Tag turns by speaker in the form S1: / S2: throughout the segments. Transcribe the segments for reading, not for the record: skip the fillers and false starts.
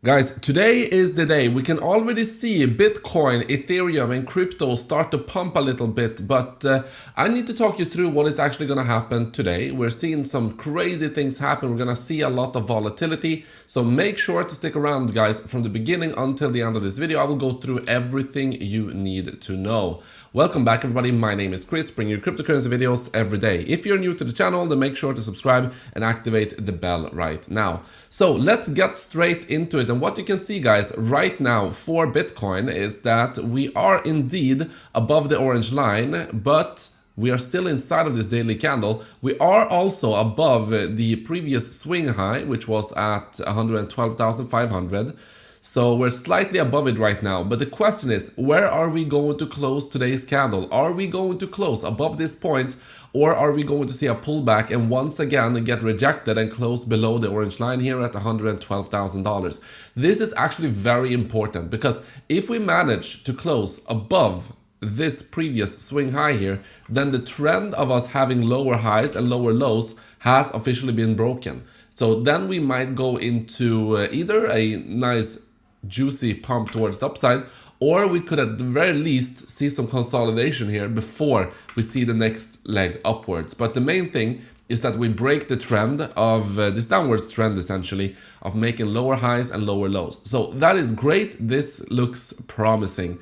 S1: Guys, today is the day. We can already see Bitcoin, Ethereum and crypto start to pump a little bit, but I need to talk you through what is actually going to happen today. We're seeing some crazy things happen. We're going to see a lot of volatility, so make sure to stick around, guys, from the beginning until the end of this video. I will go through everything you need to know. Welcome back, everybody. My name is Chris, bringing you cryptocurrency videos every day. If you're new to the channel, then make sure to subscribe and activate the bell right now. So let's get straight into it. And what you can see, guys, right now for Bitcoin is that we are indeed above the orange line, but we are still inside of this daily candle. We are also above the previous swing high, which was at 112,500. So we're slightly above it right now, but the question is, where are we going to close today's candle? Are we going to close above this point, or are we going to see a pullback and once again get rejected and close below the orange line here at $112,000? This is actually very important, because if we manage to close above this previous swing high here, then the trend of us having lower highs and lower lows has officially been broken. So then we might go into either a nice juicy pump towards the upside, or we could at the very least see some consolidation here before we see the next leg upwards. But the main thing is that we break the trend of this downwards trend, essentially, of making lower highs and lower lows. So that is great. This looks promising.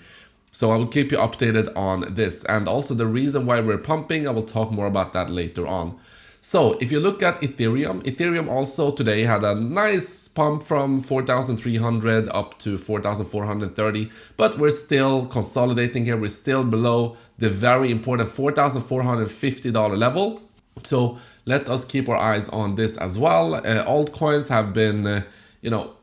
S1: So I will keep you updated on this, and also the reason why we're pumping. I will talk more about that later on. So if you look at Ethereum also today had a nice pump from 4,300 up to 4,430, but we're still consolidating here. We're still below the very important $4,450 level. So let us keep our eyes on this as well. Altcoins have been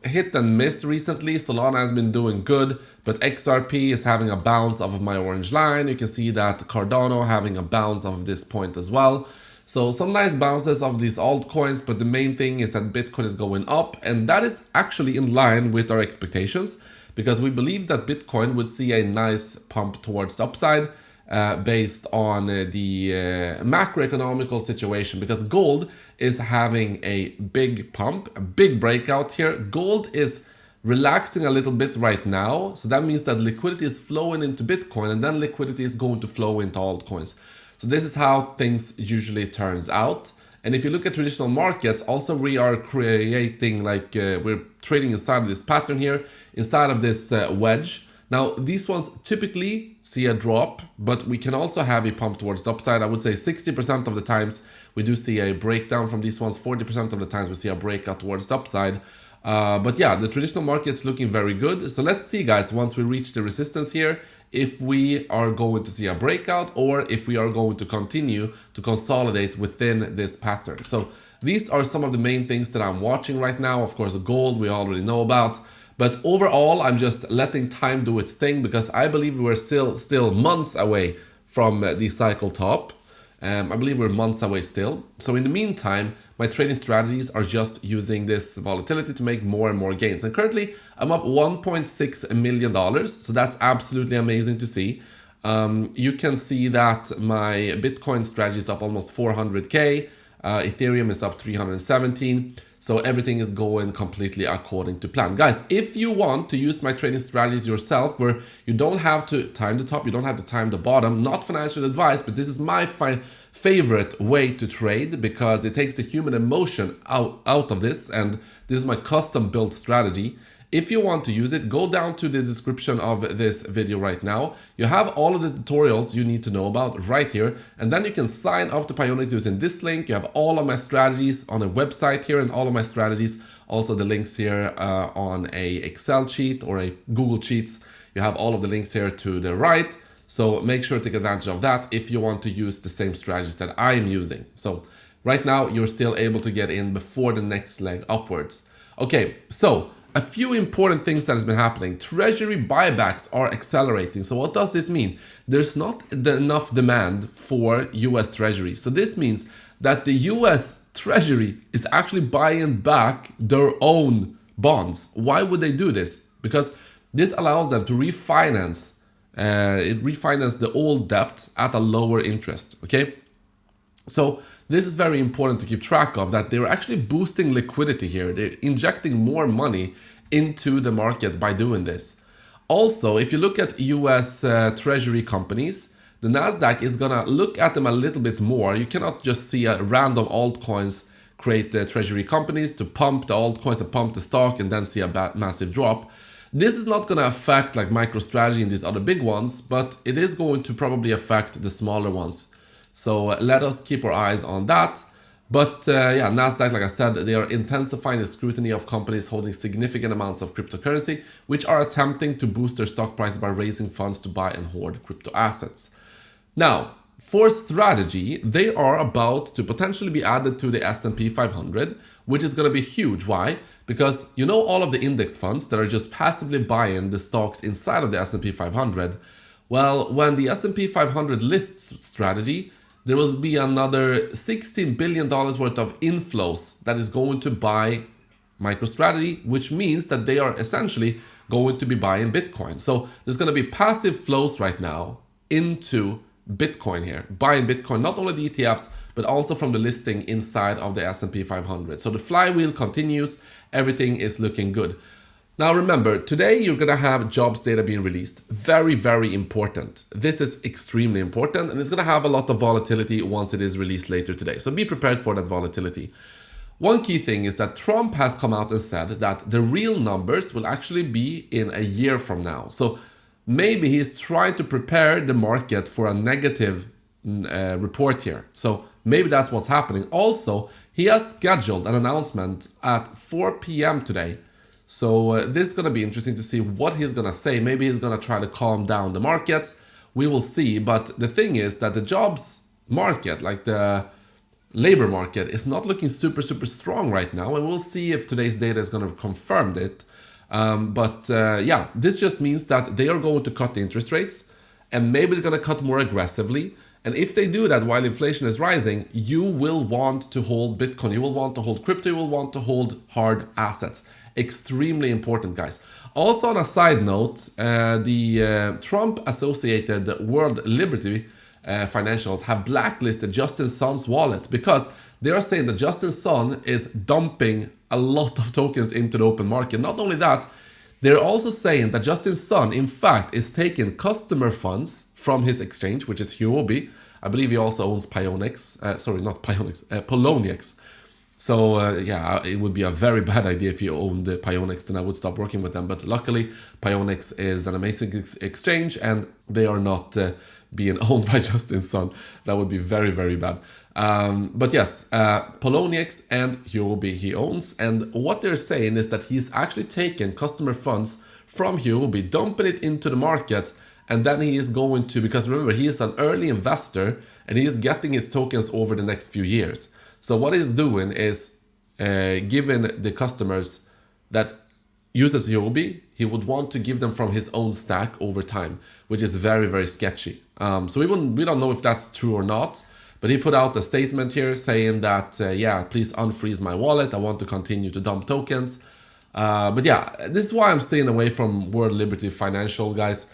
S1: hit and miss recently. Solana has been doing good, but XRP is having a bounce off of my orange line. You can see that Cardano having a bounce off of this point as well. So some nice bounces of these altcoins, but the main thing is that Bitcoin is going up, and that is actually in line with our expectations, because we believe that Bitcoin would see a nice pump towards the upside based on the macroeconomical situation, because gold is having a big pump, a big breakout here. Gold is relaxing a little bit right now, so that means that liquidity is flowing into Bitcoin, and then liquidity is going to flow into altcoins. So this is how things usually turns out. And if you look at traditional markets, also we are creating we're trading inside of this pattern here, inside of this wedge. Now these ones typically see a drop, but we can also have a pump towards the upside. I would say 60% of the times we do see a breakdown from these ones, 40% of the times we see a breakout towards the upside. But yeah, the traditional market's looking very good. So let's see, guys, once we reach the resistance here, if we are going to see a breakout or if we are going to continue to consolidate within this pattern. So these are some of the main things that I'm watching right now. Of course, gold we already know about. But overall, I'm just letting time do its thing, because I believe we're still months away from the cycle top. I believe we're months away still. So in the meantime, my trading strategies are just using this volatility to make more and more gains. And currently, I'm up $1.6 million. So that's absolutely amazing to see. You can see that my Bitcoin strategy is up almost 400K. Ethereum is up 317. So everything is going completely according to plan. Guys, if you want to use my trading strategies yourself, where you don't have to time the top, you don't have to time the bottom, not financial advice, but this is my favorite way to trade, because it takes the human emotion out of this, and this is my custom built strategy. If you want to use it, go down to the description of this video right now. You have all of the tutorials you need to know about right here, and then you can sign up to Pionex using this link. You have all of my strategies on a website here, and all of my strategies, also the links here on a Excel sheet or a Google Sheets. You have all of the links here to the right, so make sure to take advantage of that if you want to use the same strategies that I am using. So right now, you're still able to get in before the next leg upwards. Okay, so a few important things that has been happening. Treasury buybacks are accelerating. So what does this mean? There's not enough demand for US Treasury. So this means that the US Treasury is actually buying back their own bonds. Why would they do this? Because this allows them to refinance the old debt at a lower interest. Okay, so this is very important to keep track of, that they're actually boosting liquidity here. They're injecting more money into the market by doing this. Also, if you look at US treasury companies, the Nasdaq is gonna look at them a little bit more. You cannot just see a random altcoins create treasury companies to pump the altcoins and pump the stock and then see a massive drop. This is not going to affect like MicroStrategy and these other big ones, but it is going to probably affect the smaller ones. So let us keep our eyes on that. But yeah, Nasdaq, like I said, they are intensifying the scrutiny of companies holding significant amounts of cryptocurrency, which are attempting to boost their stock price by raising funds to buy and hoard crypto assets. Now, for strategy, they are about to potentially be added to the S&P 500, which is going to be huge. Why? Because you know all of the index funds that are just passively buying the stocks inside of the S&P 500. Well, when the S&P 500 lists strategy, there will be another $16 billion worth of inflows that is going to buy MicroStrategy, which means that they are essentially going to be buying Bitcoin. So there's going to be passive flows right now into Bitcoin here, buying Bitcoin, not only the ETFs, but also from the listing inside of the S&P 500. So the flywheel continues, everything is looking good. Now remember, today you're gonna have jobs data being released. Very, very important. This is extremely important and it's gonna have a lot of volatility once it is released later today. So be prepared for that volatility. One key thing is that Trump has come out and said that the real numbers will actually be in a year from now. So maybe he's trying to prepare the market for a negative report here. So maybe that's what's happening. Also, he has scheduled an announcement at 4 p.m. today. So this is going to be interesting to see what he's going to say. Maybe he's going to try to calm down the markets. We will see. But the thing is that the jobs market, like the labor market, is not looking super strong right now. And we'll see if today's data is going to confirm it. Yeah, this just means that they are going to cut the interest rates and maybe they're going to cut more aggressively. And if they do that while inflation is rising, you will want to hold Bitcoin, you will want to hold crypto, you will want to hold hard assets. Extremely important, guys. Also on a side note, the Trump-associated World Liberty financials have blacklisted Justin Sun's wallet because they are saying that Justin Sun is dumping a lot of tokens into the open market. Not only that, they're also saying that Justin Sun, in fact, is taking customer funds from his exchange, which is Huobi. I believe he also owns Pionex. Sorry, not Pionex, Poloniex. So yeah, it would be a very bad idea if you owned the Pionex, then I would stop working with them. But luckily, Pionex is an amazing exchange and they are not being owned by Justin Sun. That would be very bad. But yes, Poloniex and Huobi he owns. And what they're saying is that he's actually taken customer funds from Huobi, dumping it into the market. And then he is going to, because remember, he is an early investor and he is getting his tokens over the next few years. So what he's doing is giving the customers that uses Huobi, he would want to give them from his own stack over time, which is very sketchy. So we don't know if that's true or not, but he put out a statement here saying that, yeah, please unfreeze my wallet. I want to continue to dump tokens. But yeah, this is why I'm staying away from World Liberty Financial, guys.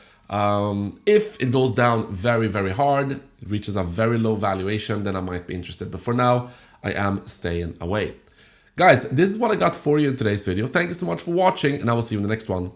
S1: If it goes down very hard, it reaches a very low valuation, then I might be interested. But for now, I am staying away. Guys, this is what I got for you in today's video. Thank you so much for watching, and I will see you in the next one.